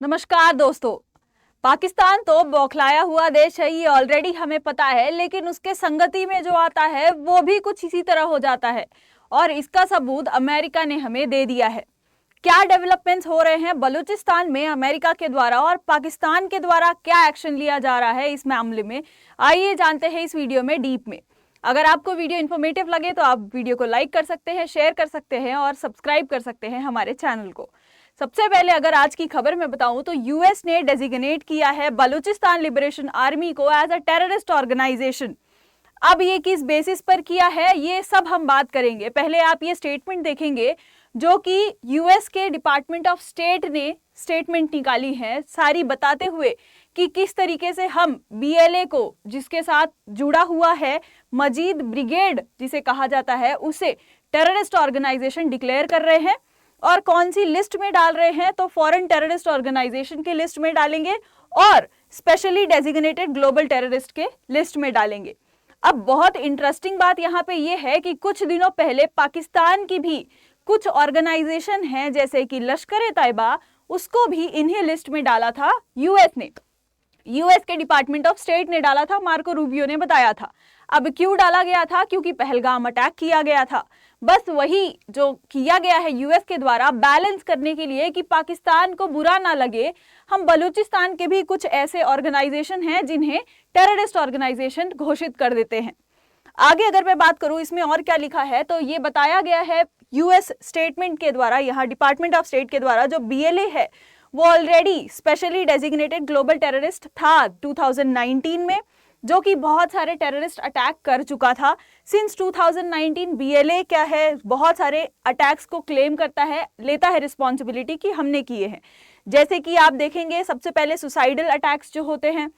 नमस्कार दोस्तों। पाकिस्तान तो बौखलाया हुआ देश है, ये ऑलरेडी हमें पता है, लेकिन उसके संगति में जो आता है वो भी कुछ इसी तरह हो जाता है और इसका सबूत अमेरिका ने हमें दे दिया है। क्या डेवलपमेंट्स हो रहे हैं बलूचिस्तान में अमेरिका के द्वारा और पाकिस्तान के द्वारा क्या एक्शन लिया जा रहा है इस मामले में, आइए जानते हैं इस वीडियो में डीप में। अगर आपको वीडियो इन्फॉर्मेटिव लगे तो आप वीडियो को लाइक कर सकते हैं, शेयर कर सकते हैं और सब्सक्राइब कर सकते हैं हमारे चैनल को। सबसे पहले अगर आज की खबर में बताऊं तो यूएस ने डेजिग्नेट किया है बलूचिस्तान लिबरेशन आर्मी को एज अ टेररिस्ट ऑर्गेनाइजेशन। अब ये किस बेसिस पर किया है ये सब हम बात करेंगे। पहले आप ये स्टेटमेंट देखेंगे जो कि यूएस के डिपार्टमेंट ऑफ स्टेट ने स्टेटमेंट निकाली है, सारी बताते हुए कि किस तरीके से हम बीएलए को, जिसके साथ जुड़ा हुआ है मजीद ब्रिगेड जिसे कहा जाता है, उसे टेररिस्ट ऑर्गेनाइजेशन डिक्लेयर कर रहे हैं। और कौन सी लिस्ट में डाल रहे हैं तो फॉरेन टेररिस्ट ऑर्गेनाइजेशन के लिस्ट में डालेंगे और स्पेशली डेजिग्नेटेड ग्लोबल टेररिस्ट के लिस्ट में डालेंगे। अब बहुत इंटरेस्टिंग बात यहाँ पे ये है कि कुछ दिनों पहले पाकिस्तान की भी कुछ ऑर्गेनाइजेशन हैं जैसे कि लश्कर ए तैयबा, उसको भी इन्हीं लिस्ट में डाला था यूएस ने। यूएस के डिपार्टमेंट ऑफ स्टेट ने डाला था, मार्को रूबियो ने बताया था। अब क्यों डाला गया था? क्योंकि पहलगाम अटैक किया गया था। बस वही जो किया गया है यूएस के द्वारा बैलेंस करने के लिए कि पाकिस्तान को बुरा ना लगे, हम बलूचिस्तान के भी कुछ ऐसे ऑर्गेनाइजेशन हैं जिन्हें टेररिस्ट ऑर्गेनाइजेशन घोषित कर देते हैं। आगे अगर मैं बात करूं इसमें और क्या लिखा है तो ये बताया गया है यूएस स्टेटमेंट के द्वारा, यहाँ डिपार्टमेंट ऑफ स्टेट के द्वारा, जो बीएलए है वो already specially designated global terrorist था 2019 में, जो कि बहुत सारे टेररिस्ट अटैक कर चुका था। सिंस 2019 बीएलए क्या है, बहुत सारे अटैक्स को क्लेम करता है, लेता है रिस्पॉन्सिबिलिटी कि हमने किए हैं। जैसे कि आप देखेंगे सबसे पहले सुसाइडल अटैक्स जो होते हैं,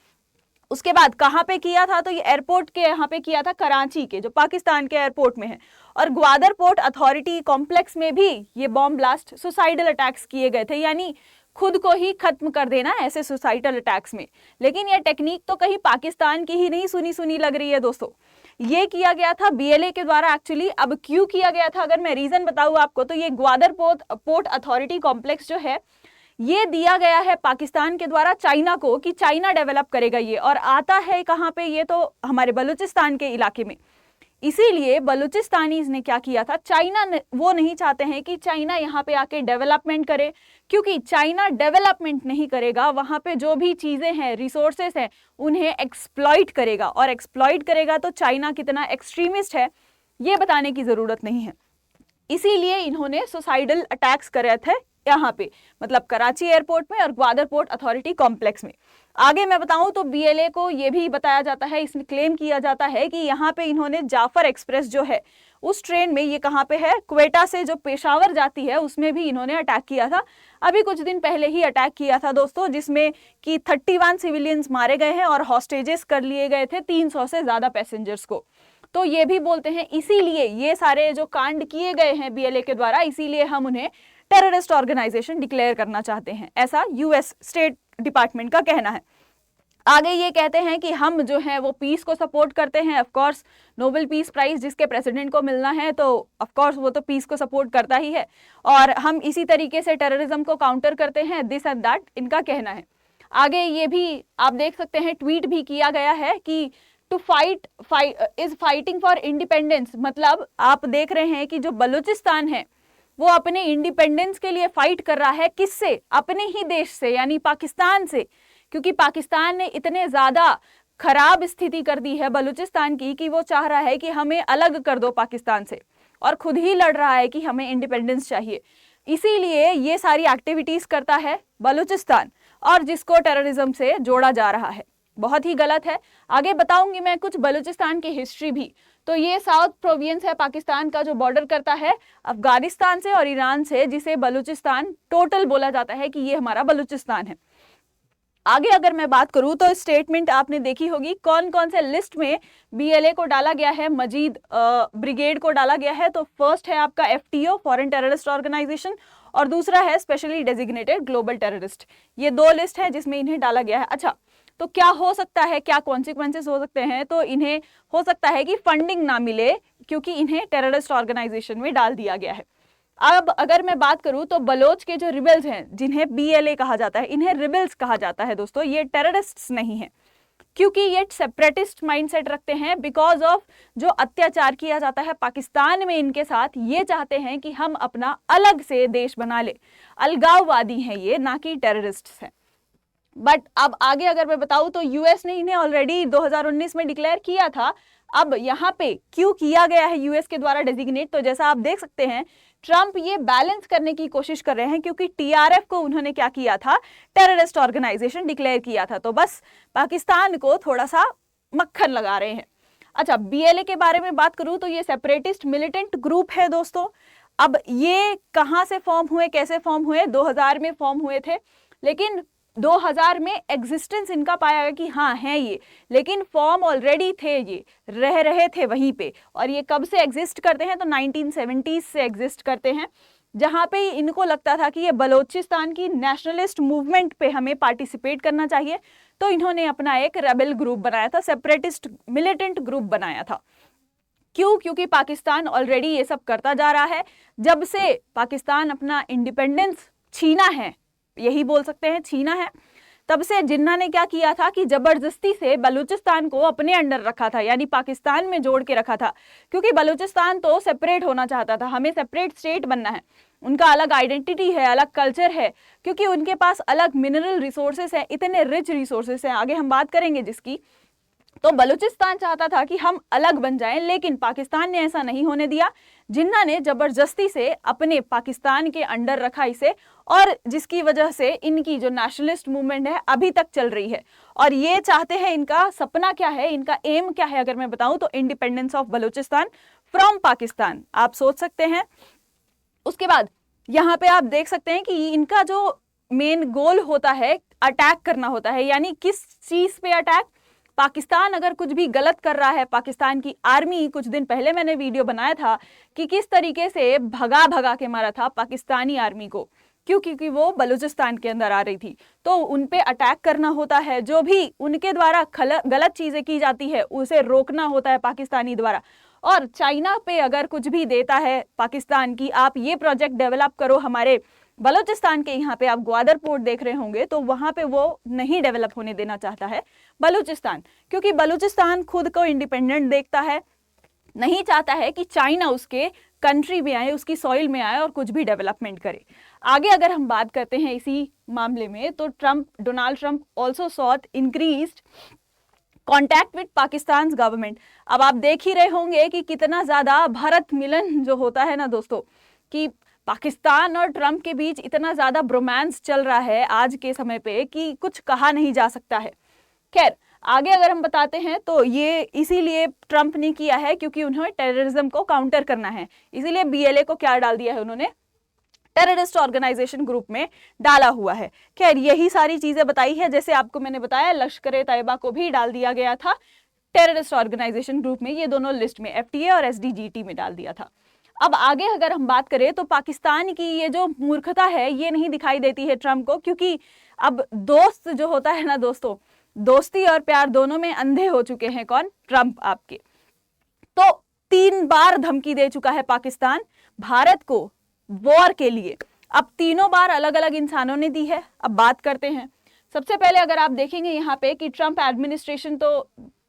उसके बाद कहाँ पे किया था तो ये एयरपोर्ट के यहाँ पे किया था, कराची के, जो पाकिस्तान के एयरपोर्ट में है, और ग्वादर पोर्ट अथॉरिटी कॉम्प्लेक्स में भी ये बॉम्ब ब्लास्ट सुसाइडल अटैक्स किए गए थे, यानी खुद को ही खत्म कर देना ऐसे सुसाइडल अटैक्स में। लेकिन ये टेक्निक तो कहीं पाकिस्तान की ही नहीं सुनी लग रही है दोस्तों। ये किया गया था बीएलए के द्वारा एक्चुअली। अब क्यों किया गया था अगर मैं रीजन बताऊं आपको तो ये ग्वादर पोर्ट अथॉरिटी कॉम्प्लेक्स जो है ये दिया गया है पाकिस्तान के द्वारा चाइना को कि चाइना डेवलप करेगा ये, और आता है कहाँ पे, ये तो हमारे बलूचिस्तान के इलाके में। इसीलिए बलूचिस्तानीज ने क्या किया था, चाइना वो नहीं चाहते हैं कि चाइना यहाँ पे आके डेवलपमेंट करे, क्योंकि चाइना डेवलपमेंट नहीं करेगा, वहाँ पे जो भी चीज़ें हैं, रिसोर्सेस हैं, उन्हें एक्सप्लॉइट करेगा, और एक्सप्लॉइट करेगा तो चाइना कितना एक्सट्रीमिस्ट है ये बताने की ज़रूरत नहीं है। इसीलिए इन्होंने सुसाइडल अटैक्स करे थे यहाँ पे, मतलब कराची एयरपोर्ट में और ग्वादर पोर्ट अथॉरिटी कॉम्प्लेक्स में। आगे मैं बताऊं तो बीएलए को ये भी बताया जाता है, इसमें क्लेम किया जाता है कि यहाँ पे इन्होंने जाफर एक्सप्रेस जो है उस ट्रेन में, ये कहाँ पे है, क्वेटा से जो पेशावर जाती है, उसमें भी इन्होंने अटैक किया था। अभी कुछ दिन पहले ही अटैक किया था दोस्तों, जिसमें कि 31 सिविलियंस मारे गए हैं और हॉस्टेजेस कर लिए गए थे 300 से ज़्यादा पैसेंजर्स को। तो ये भी बोलते हैं इसीलिए ये सारे जो कांड किए गए हैं बीएलए के द्वारा, इसीलिए हम उन्हें टेररिस्ट ऑर्गेनाइजेशन डिक्लेयर करना चाहते हैं, ऐसा यूएस स्टेट डिपार्टमेंट का कहना है। आगे ये कहते हैं कि हम जो है वो पीस को सपोर्ट करते हैं। Of course Nobel peace prize जिसके प्रेसिडेंट को मिलना है तो ऑफ कोर्स वो तो पीस को सपोर्ट करता ही है, और हम इसी तरीके से टेररिज्म को काउंटर करते हैं, दिस एंड दैट इनका कहना है। आगे ये भी आप देख सकते हैं, ट्वीट भी किया गया है कि to fight is fighting for independence, मतलब आप देख रहे हैं कि जो बलूचिस्तान है वो अपने इंडिपेंडेंस के लिए फाइट कर रहा है। किससे? अपने ही देश से, यानी पाकिस्तान से, क्योंकि पाकिस्तान ने इतने ज़्यादा खराब स्थिति कर दी है बलूचिस्तान की कि वो चाह रहा है कि हमें अलग कर दो पाकिस्तान से, और खुद ही लड़ रहा है कि हमें इंडिपेंडेंस चाहिए। इसीलिए ये सारी एक्टिविटीज़ करता है बलूचिस्तान, और जिसको टेररिज्म से जोड़ा जा रहा है, बहुत ही गलत है। आगे बताऊंगी मैं कुछ बलूचिस्तान की हिस्ट्री भी। तो ये साउथ प्रोविंस है पाकिस्तान का, जो बॉर्डर करता है अफगानिस्तान से और ईरान से, जिसे बलूचिस्तान टोटल बोला जाता है कि ये हमारा बलूचिस्तान है। आगे अगर मैं बात करूं तो स्टेटमेंट आपने देखी होगी कौन कौन से लिस्ट में बीएलए को डाला गया है, मजीद ब्रिगेड को डाला गया है। तो फर्स्ट है आपका एफटीओ, फॉरेन टेररिस्ट ऑर्गेनाइजेशन, और दूसरा है स्पेशली डेजिग्नेटेड ग्लोबल टेररिस्ट। ये दो लिस्ट है जिसमें इन्हें डाला गया है। अच्छा, तो क्या हो सकता है, क्या कॉन्सिक्वेंसेस हो सकते हैं? तो इन्हें हो सकता है कि फंडिंग ना मिले, क्योंकि इन्हें टेररिस्ट ऑर्गेनाइजेशन में डाल दिया गया है। अब अगर मैं बात करूं तो बलोच के जो रिबेल्स हैं, जिन्हें BLA कहा जाता है, इन्हें रिबेल्स कहा जाता है दोस्तों। ये टेररिस्ट्स नहीं है, क्योंकि ये सेपरेटिस्ट माइंडसेट रखते हैं बिकॉज ऑफ जो अत्याचार किया जाता है पाकिस्तान में इनके साथ। ये चाहते हैं कि हम अपना अलग से देश बना ले। अलगाववादी हैं ये, ना कि टेररिस्ट्स हैं। बट अब आगे अगर मैं बताऊं तो यूएस ने इन्हें ऑलरेडी 2019 में डिक्लेयर किया था। अब यहाँ पे क्यों किया गया है यूएस के द्वारा डेजिग्नेट, तो जैसा आप देख सकते हैं ट्रंप ये बैलेंस करने की कोशिश कर रहे हैं, क्योंकि TRF को उन्होंने क्या किया था, टेररिस्ट ऑर्गेनाइजेशन डिक्लेयर किया था, तो बस पाकिस्तान को थोड़ा सा मक्खन लगा रहे हैं। अच्छा, BLA के बारे में बात करूं तो ये सेपरेटिस्ट मिलिटेंट ग्रुप है दोस्तों। अब ये कहां से फॉर्म हुए, कैसे फॉर्म हुए? 2000 में फॉर्म हुए थे, लेकिन 2000 में एग्जिस्टेंस इनका पाया गया कि हाँ है ये, लेकिन फॉर्म ऑलरेडी थे, ये रह रहे थे वहीं पे। और ये कब से एग्जिस्ट करते हैं? तो 1970s से एग्जिस्ट करते हैं, जहाँ पे इनको लगता था कि ये बलोचिस्तान की नेशनलिस्ट मूवमेंट पे हमें पार्टिसिपेट करना चाहिए, तो इन्होंने अपना एक रेबल ग्रुप बनाया था, सेपरेटिस्ट मिलिटेंट ग्रुप बनाया था। क्यों? क्योंकि पाकिस्तान ऑलरेडी ये सब करता जा रहा है। जब से पाकिस्तान अपना इंडिपेंडेंस छीना है, यही बोल सकते हैं छीना है, तब से जिन्ना ने क्या किया था कि जबरदस्ती से बलूचिस्तान को अपने अंडर रखा था, यानी पाकिस्तान में जोड़ के रखा था। क्योंकि बलूचिस्तान तो सेपरेट होना चाहता था, हमें सेपरेट स्टेट बनना है, उनका अलग आइडेंटिटी है, अलग कल्चर है, क्योंकि उनके पास अलग मिनरल रिसोर्सेस हैं, इतने रिच रिसोर्सेस हैं, आगे हम बात करेंगे जिसकी। तो बलूचिस्तान चाहता था कि हम अलग बन जाएं, लेकिन पाकिस्तान ने ऐसा नहीं होने दिया। जिन्ना ने जबरदस्ती से अपने पाकिस्तान के अंडर रखा इसे, और जिसकी वजह से इनकी जो नेशनलिस्ट मूवमेंट है अभी तक चल रही है। और ये चाहते हैं, इनका सपना क्या है, इनका एम क्या है, अगर मैं बताऊं तो independence of Balochistan from Pakistan. आप सोच सकते हैं। उसके बाद यहाँ पे आप देख सकते हैं कि इनका जो मेन गोल होता है, अटैक करना होता है। यानी किस चीज पे अटैक? पाकिस्तान अगर कुछ भी गलत कर रहा है, पाकिस्तान की आर्मी, कुछ दिन पहले मैंने वीडियो बनाया था कि किस तरीके से भगा भगा के मारा था पाकिस्तानी आर्मी को, क्योंकि वो बलूचिस्तान के अंदर आ रही थी। तो उन पे अटैक करना होता है, जो भी उनके द्वारा गलत चीजें की जाती है उसे रोकना होता है पाकिस्तानी द्वारा। और चाइना पे अगर कुछ भी देता है पाकिस्तान की, आप ये प्रोजेक्ट डेवलप करो हमारे बलूचिस्तान के, यहाँ पे आप ग्वादर पोर्ट देख रहे होंगे, तो वहां पे वो नहीं डेवलप होने देना चाहता है बलूचिस्तान, क्योंकि बलूचिस्तान खुद को इंडिपेंडेंट देखता है, नहीं चाहता है कि चाइना उसके कंट्री में आए, उसकी सॉइल में आए और कुछ भी डेवलपमेंट करे। आगे अगर हम बात करते हैं इसी मामले में, तो Donald Trump also sought increased contact with Pakistan government. अब आप देख ही रहे होंगे कि कितना ज्यादा भारत मिलन जो होता है ना दोस्तों, कि पाकिस्तान और ट्रंप के बीच इतना ज्यादा ब्रोमांस चल रहा है आज के समय पे कि कुछ कहा नहीं जा सकता है। खैर, आगे अगर हम बताते हैं तो ये इसीलिए ट्रंप ने किया है क्योंकि उन्होंने टेररिज्म को काउंटर करना है, इसीलिए BLA को क्या डाल दिया है उन्होंने, टेररिस्ट ऑर्गेनाइजेशन ग्रुप में डाला हुआ है। खैर, यही सारी चीजें बताई है, जैसे आपको मैंने बताया लश्कर-ए-तैयबा को भी डाल दिया गया था टेररिस्ट ऑर्गेनाइजेशन ग्रुप में, ये दोनों लिस्ट में FTA और SDGT में डाल दिया था। अब आगे अगर हम बात करें तो पाकिस्तान की ये जो मूर्खता है ये नहीं दिखाई देती है ट्रंप को, क्योंकि अब दोस्त जो होता है ना दोस्तों, दोस्ती और प्यार दोनों में अंधे हो चुके हैं। कौन? ट्रंप आपके। तो 3 बार धमकी दे चुका है पाकिस्तान भारत को वॉर के लिए। अब तीनों बार अलग अलग इंसानों ने दी है। अब बात करते हैं, सबसे पहले अगर आप देखेंगे यहाँ पे कि ट्रंप एडमिनिस्ट्रेशन तो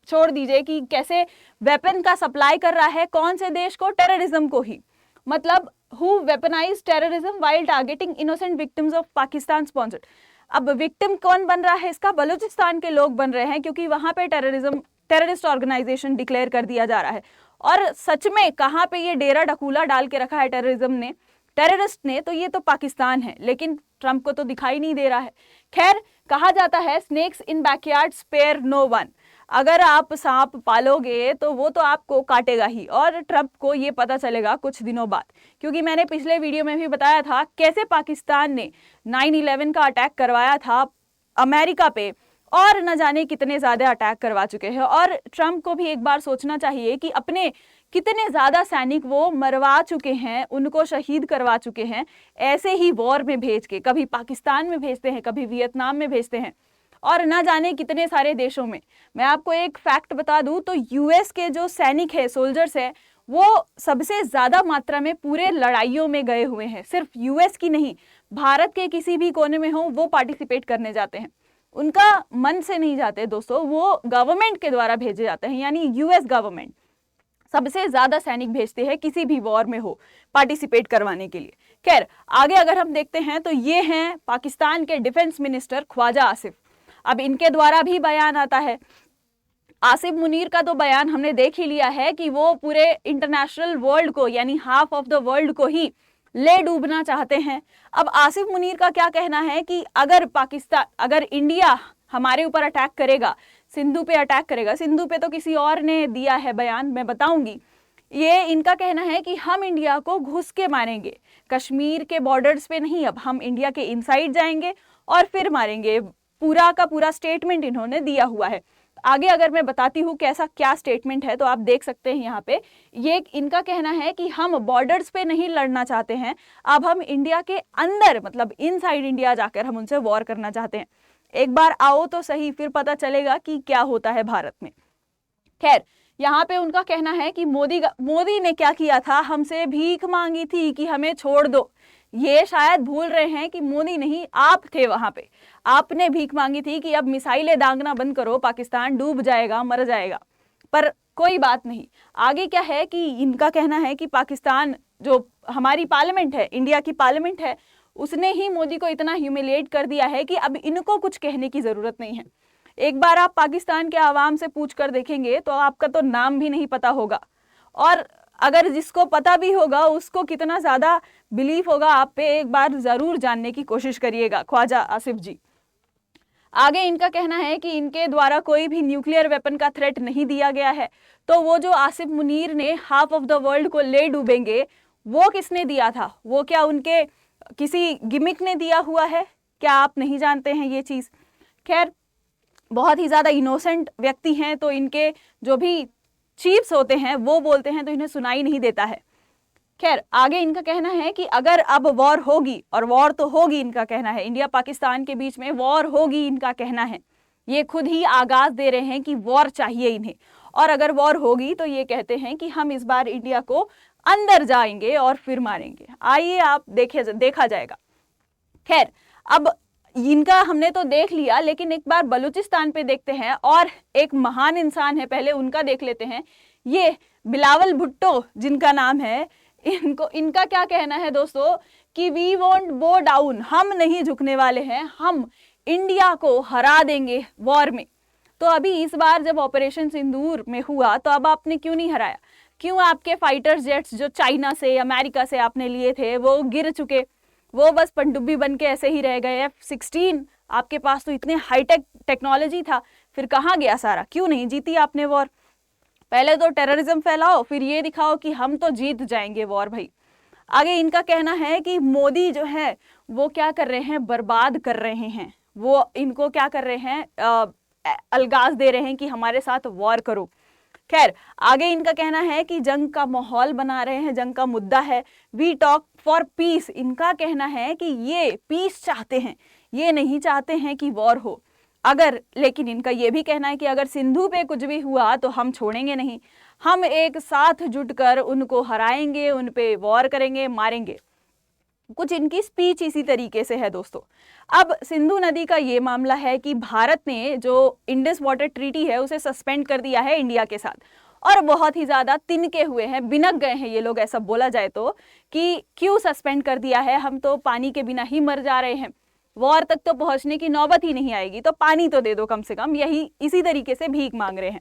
छोड़ दीजिए कि कैसे वेपन का सप्लाई कर रहा है, कौन से देश को? टेररिज्म को ही। मतलब who weaponize terrorism while targeting innocent victims of Pakistan sponsored. अब विक्टिम कौन बन रहा है इसका? बलूचिस्तान के लोग बन रहे हैं, क्योंकि वहां पे टेररिस्ट ऑर्गेनाइजेशन डिक्लेयर कर दिया जा रहा है। और सच में कहाँ पे ये डेरा डकूला डाल के रखा है टेररिज्म ने, टेररिस्ट ने, तो ये तो पाकिस्तान है, लेकिन ट्रंप को तो दिखाई नहीं दे रहा है। खैर, कहा जाता है snakes in backyard spare no one. अगर आप सांप पालोगे तो वो तो आपको काटेगा ही, और ट्रंप को ये पता चलेगा कुछ दिनों बाद, क्योंकि मैंने पिछले वीडियो में भी बताया था कैसे पाकिस्तान ने 9/11 का अटैक करवाया था अमेरिका पे, और न जाने कितने ज्यादा अटैक करवा चुके हैं। और ट्रंप को भी एक बार सोचना चाहिए कि अपने कितने ज्यादा सैनिक वो मरवा चुके हैं, उनको शहीद करवा चुके हैं, ऐसे ही वॉर में भेज के। कभी पाकिस्तान में भेजते हैं, कभी वियतनाम में भेजते हैं, और ना जाने कितने सारे देशों में। मैं आपको एक फैक्ट बता दूं तो US के जो सैनिक है, सोल्जर्स हैं, वो सबसे ज्यादा मात्रा में पूरे लड़ाइयों में गए हुए हैं। सिर्फ यूएस की नहीं, भारत के किसी भी कोने में हो वो पार्टिसिपेट करने जाते हैं। उनका मन से नहीं जाते दोस्तों, वो गवर्नमेंट के द्वारा भेजे जाते हैं, यानी यूएस गवर्नमेंट सबसे ज्यादा सैनिक भेजते हैं किसी भी वॉर में हो पार्टिसिपेट करवाने के लिए। खैर आगे अगर हम देखते हैं तो ये हैं पाकिस्तान के डिफेंस मिनिस्टर ख्वाजा आसिफ। अब इनके द्वारा भी बयान आता है। आसिफ मुनीर का तो बयान हमने देख ही लिया है कि वो पूरे इंटरनेशनल वर्ल्ड को, यानी हाफ ऑफ द वर्ल्ड को ही ले डूबना चाहते हैं। अब आसिफ मुनीर का क्या कहना है कि अगर इंडिया हमारे ऊपर अटैक करेगा, सिंधु पे अटैक करेगा, सिंधु पे तो किसी और ने दिया है बयान, मैं बताऊंगी, ये इनका कहना है कि हम इंडिया को घुस के मारेंगे, कश्मीर के बॉर्डर्स पे नहीं, अब हम इंडिया के इनसाइड जाएंगे और फिर मारेंगे। पूरा का पूरा स्टेटमेंट इन्होंने दिया हुआ है। आगे अगर मैं बताती हूँ कैसा क्या स्टेटमेंट है तो आप देख सकते हैं यहाँ पे। ये इनका कहना है कि हम बॉर्डर्स पे नहीं लड़ना चाहते हैं, अब हम इंडिया के अंदर, मतलब इनसाइड इंडिया जाकर हम उनसे वॉर करना चाहते हैं। एक बार आओ तो सही, फिर पता चलेगा कि क्या होता है भारत में। खैर यहाँ पे उनका कहना है कि मोदी ने क्या किया था, हमसे भीख मांगी थी कि हमें छोड़ दो। ये शायद भूल रहे हैं कि मोदी नहीं, आप थे वहां पे, आपने भीख मांगी थी कि अब मिसाइलें दागना बंद करो, पाकिस्तान डूब जाएगा, मर जाएगा। पर कोई बात नहीं। आगे क्या है कि इनका कहना है कि पाकिस्तान, जो हमारी पार्लियामेंट है, इंडिया की पार्लियामेंट है, उसने ही मोदी को इतना ह्यूमिलिएट कर दिया है कि अब इनको कुछ कहने की जरूरत नहीं है। एक बार आप पाकिस्तान के आवाम से पूछ कर देखेंगे तो आपका तो नाम भी नहीं पता होगा, और अगर जिसको पता भी होगा उसको कितना ज्यादा बिलीफ होगा आप पे, एक बार जरूर जानने की कोशिश करिएगा ख्वाजा आसिफ जी। आगे इनका कहना है कि इनके द्वारा कोई भी न्यूक्लियर वेपन का थ्रेट नहीं दिया गया है। तो वो जो आसिफ मुनीर ने हाफ ऑफ द वर्ल्ड को ले डूबेंगे, वो किसने दिया था? वो क्या उनके किसी गिमिक ने दिया हुआ है? क्या आप नहीं जानते हैं ये चीज? खैर बहुत ही ज्यादा इनोसेंट व्यक्ति हैं, तो इनके जो भी चीफ्स होते हैं वो बोलते हैं तो इन्हें सुनाई नहीं देता है। खैर आगे इनका कहना है कि अगर अब वॉर होगी, और वॉर तो होगी, इनका कहना है इंडिया पाकिस्तान के बीच में वॉर होगी, इनका कहना है, ये खुद ही आगाज दे रहे हैं कि वॉर चाहिए इन्हें, और अगर वॉर होगी तो ये कहते हैं कि हम इस बार इंडिया को अंदर जाएंगे और फिर मारेंगे। आइए आप देखा जाएगा। खैर अब इनका हमने तो देख लिया, लेकिन एक बार बलूचिस्तान पे देखते हैं, और एक महान इंसान है, पहले उनका देख लेते हैं। ये बिलावल भुट्टो जिनका नाम है, इनका क्या कहना है दोस्तों कि वी वोंट बो डाउन, हम नहीं झुकने वाले हैं, हम इंडिया को हरा देंगे वॉर में। तो अभी इस बार जब ऑपरेशन सिंदूर में हुआ तो अब आपने क्यों नहीं हराया? क्यों आपके फाइटर जेट्स जो चाइना से, अमेरिका से आपने लिए थे वो गिर चुके, वो बस पनडुब्बी बन के ऐसे ही रह गए। F-16 आपके पास तो इतने हाईटेक टेक्नोलॉजी था, फिर कहाँ गया सारा? क्यों नहीं जीती आपने वॉर? पहले तो टेररिज्म फैलाओ, फिर ये दिखाओ कि हम तो जीत जाएंगे वॉर भाई। आगे इनका कहना है कि मोदी जो है वो क्या कर रहे हैं, बर्बाद कर रहे हैं, वो इनको क्या कर रहे हैं, अलगाज दे रहे हैं कि हमारे साथ वॉर करो। खैर आगे इनका कहना है कि जंग का माहौल बना रहे हैं, जंग का मुद्दा है, वी टॉक फॉर पीस। इनका कहना है कि ये पीस चाहते हैं, ये नहीं चाहते हैं कि वॉर हो। लेकिन इनका ये भी कहना है कि अगर सिंधु पे कुछ भी हुआ तो हम छोड़ेंगे नहीं, हम एक साथ जुटकर उनको हराएंगे, उन पे वॉर करेंगे, मारेंगे। कुछ इनकी स्पीच इसी तरीके से है दोस्तों। अब सिंधु नदी का ये मामला है कि भारत ने जो इंडस वाटर ट्रीटी है उसे सस्पेंड कर दिया है इंडिया के साथ, और बहुत ही ज्यादा तिनके हुए हैं, बिनक गए हैं ये लोग, ऐसा बोला जाए तो, कि क्यों सस्पेंड कर दिया है, हम तो पानी के बिना ही मर जा रहे हैं, वॉर तक तो पहुंचने की नौबत ही नहीं आएगी, तो पानी तो दे दो कम से कम, यही इसी तरीके से भीख मांग रहे हैं।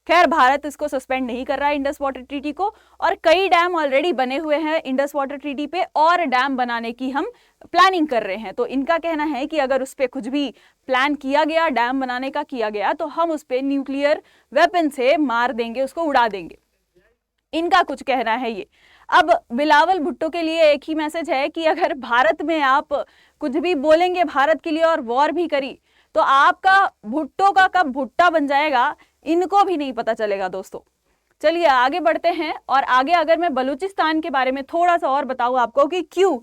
खैर भारत इसको सस्पेंड नहीं कर रहा है इंडस वाटर ट्रीटी को, और कई डैम ऑलरेडी बने हुए हैं इंडस वाटर ट्रीटी पे, और डैम बनाने की हम प्लानिंग कर रहे हैं। तो इनका कहना है कि अगर उस पर कुछ भी प्लान किया गया, डैम बनाने का किया गया, तो हम उस पर न्यूक्लियर वेपन से मार देंगे, उसको उड़ा देंगे, इनका कुछ कहना है ये। अब बिलावल भुट्टो के लिए एक ही मैसेज है कि अगर भारत में आप कुछ भी बोलेंगे भारत के लिए और वॉर भी करी, तो आपका भुट्टो का कब भुट्टा बन जाएगा इनको भी नहीं पता चलेगा दोस्तों। चलिए आगे बढ़ते हैं, और आगे अगर मैं बलूचिस्तान के बारे में थोड़ा सा और बताऊं आपको कि क्यों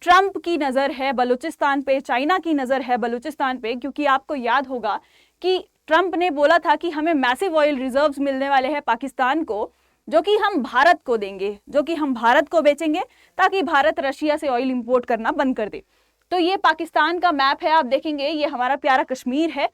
ट्रंप की नजर है बलूचिस्तान पे, चाइना की नजर है बलूचिस्तान पे, क्योंकि आपको याद होगा कि ट्रंप ने बोला था कि हमें मैसिव ऑयल रिजर्व्स मिलने वाले हैं पाकिस्तान को, जो कि हम भारत को देंगे, जो कि हम भारत को बेचेंगे ताकि भारत रशिया से ऑयल इंपोर्ट करना बंद कर दे। तो ये पाकिस्तान का मैप है, आप देखेंगे ये हमारा प्यारा कश्मीर है।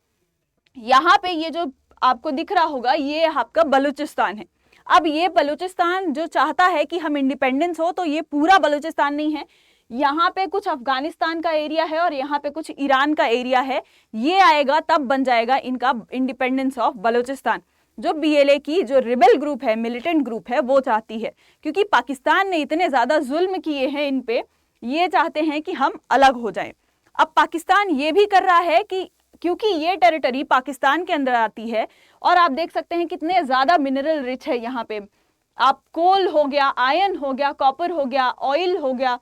यहाँ पे ये जो आपको दिख रहा होगा ये आपका बलूचिस्तान है। अब ये बलूचिस्तान जो चाहता है कि हम इंडिपेंडेंस हो, तो ये पूरा बलूचिस्तान नहीं है, यहाँ पे कुछ अफगानिस्तान का एरिया है और यहाँ पे कुछ ईरान का एरिया है। ये आएगा तब बन जाएगा इनका इंडिपेंडेंस ऑफ बलूचिस्तान, जो बीएलए की जो रिबेल ग्रुप है, मिलिटेंट ग्रुप है, वो चाहती है। क्योंकि पाकिस्तान ने इतने ज्यादा जुल्म किए हैं इन पे, ये चाहते हैं कि हम अलग हो जाएं। अब पाकिस्तान ये भी कर रहा है कि क्योंकि ये टेरिटरी पाकिस्तान के अंदर आती है, और आप देख सकते हैं कितने ज्यादा मिनरल रिच है यहाँ पे। आप कोल हो गया, आयरन हो गया, कॉपर हो गया, ऑयल हो गया,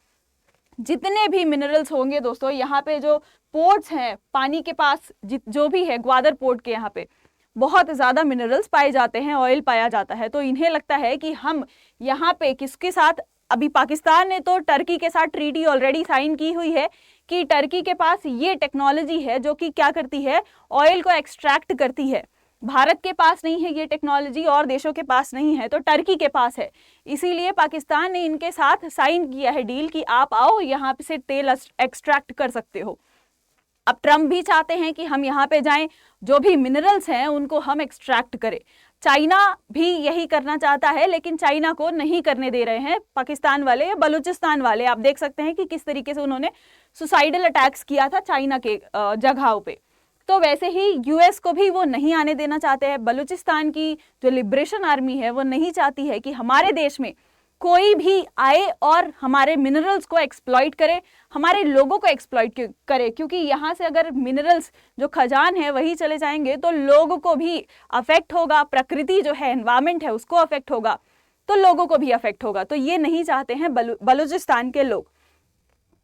जितने भी मिनरल्स होंगे दोस्तों, यहाँ पे जो पोर्ट्स हैं पानी के पास जो भी है, ग्वादर पोर्ट के यहाँ पे बहुत ज्यादा मिनरल्स पाए जाते हैं, ऑयल पाया जाता है। तो इन्हें लगता है कि हम यहाँ पे किसके साथ, अभी पाकिस्तान ने तो टर्की के साथ ट्रीटी ऑलरेडी साइन की हुई है कि टर्की के पास ये टेक्नोलॉजी है जो कि क्या करती है, ऑयल को एक्सट्रैक्ट करती है। भारत के पास नहीं है ये टेक्नोलॉजी, और देशों के पास नहीं है, तो टर्की के पास है। इसीलिए पाकिस्तान ने इनके साथ साइन किया है डील कि आप आओ यहाँ से तेल एक्सट्रैक्ट कर सकते हो। अब ट्रम्प भी चाहते हैं कि हम यहाँ पे जाएं, जो भी मिनरल्स हैं उनको हम एक्सट्रैक्ट करें। चाइना भी यही करना चाहता है, लेकिन चाइना को नहीं करने दे रहे हैं पाकिस्तान वाले या बलूचिस्तान वाले। आप देख सकते हैं कि किस तरीके से उन्होंने सुसाइडल अटैक्स किया था चाइना के जगहों पे। तो वैसे ही यूएस को भी वो नहीं आने देना चाहते हैं। बलूचिस्तान की जो लिबरेशन आर्मी है वो नहीं चाहती है कि हमारे देश में कोई भी आए और हमारे मिनरल्स को एक्सप्लॉइट करे, हमारे लोगों को एक्सप्लॉइट करे। क्योंकि यहाँ से अगर मिनरल्स जो खजान है वही चले जाएंगे तो लोगों को भी अफेक्ट होगा, प्रकृति जो है, एनवायरमेंट है, उसको अफेक्ट होगा, तो लोगों को भी अफेक्ट होगा। तो ये नहीं चाहते हैं बलूचिस्तान के लोग।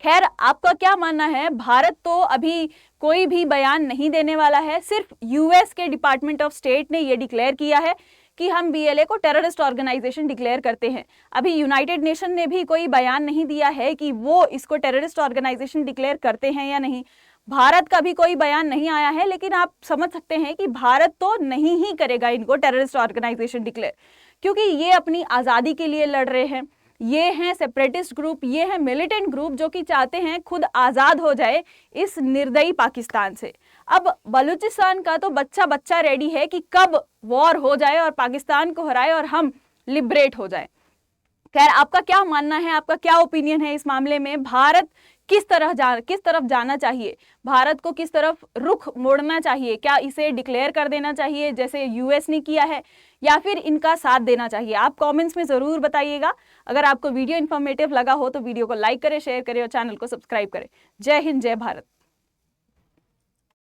खैर, आपका क्या मानना है? भारत तो अभी कोई भी बयान नहीं देने वाला है। सिर्फ यूएस के डिपार्टमेंट ऑफ स्टेट ने ये डिक्लेयर किया है कि हम बीएलए को टेररिस्ट ऑर्गेनाइजेशन डिक्लेयर करते हैं। अभी यूनाइटेड नेशन ने भी कोई बयान नहीं दिया है कि वो इसको टेररिस्ट ऑर्गेनाइजेशन डिक्लेयर करते हैं या नहीं। भारत का भी कोई बयान नहीं आया है, लेकिन आप समझ सकते हैं कि भारत तो नहीं ही करेगा इनको टेररिस्ट ऑर्गेनाइजेशन डिक्लेयर, क्योंकि ये अपनी आज़ादी के लिए लड़ रहे हैं। ये हैं सेपरेटिस्ट ग्रुप, ये हैं मिलिटेंट ग्रुप जो कि चाहते हैं खुद आज़ाद हो जाए इस निर्दयी पाकिस्तान से। अब बलूचिस्तान का तो बच्चा बच्चा रेडी है कि कब वॉर हो जाए और पाकिस्तान को हराए और हम लिबरेट हो जाए। खैर, आपका क्या मानना है, आपका क्या ओपिनियन है इस मामले में? भारत किस तरफ जाना चाहिए? भारत को किस तरफ रुख मोड़ना चाहिए? क्या इसे डिक्लेयर कर देना चाहिए जैसे यूएस ने किया है, या फिर इनका साथ देना चाहिए? आप कमेंट्स में ज़रूर बताइएगा। अगर आपको वीडियो इन्फॉर्मेटिव लगा हो तो वीडियो को लाइक करें, शेयर करें और चैनल को सब्सक्राइब करें। जय हिंद, जय भारत।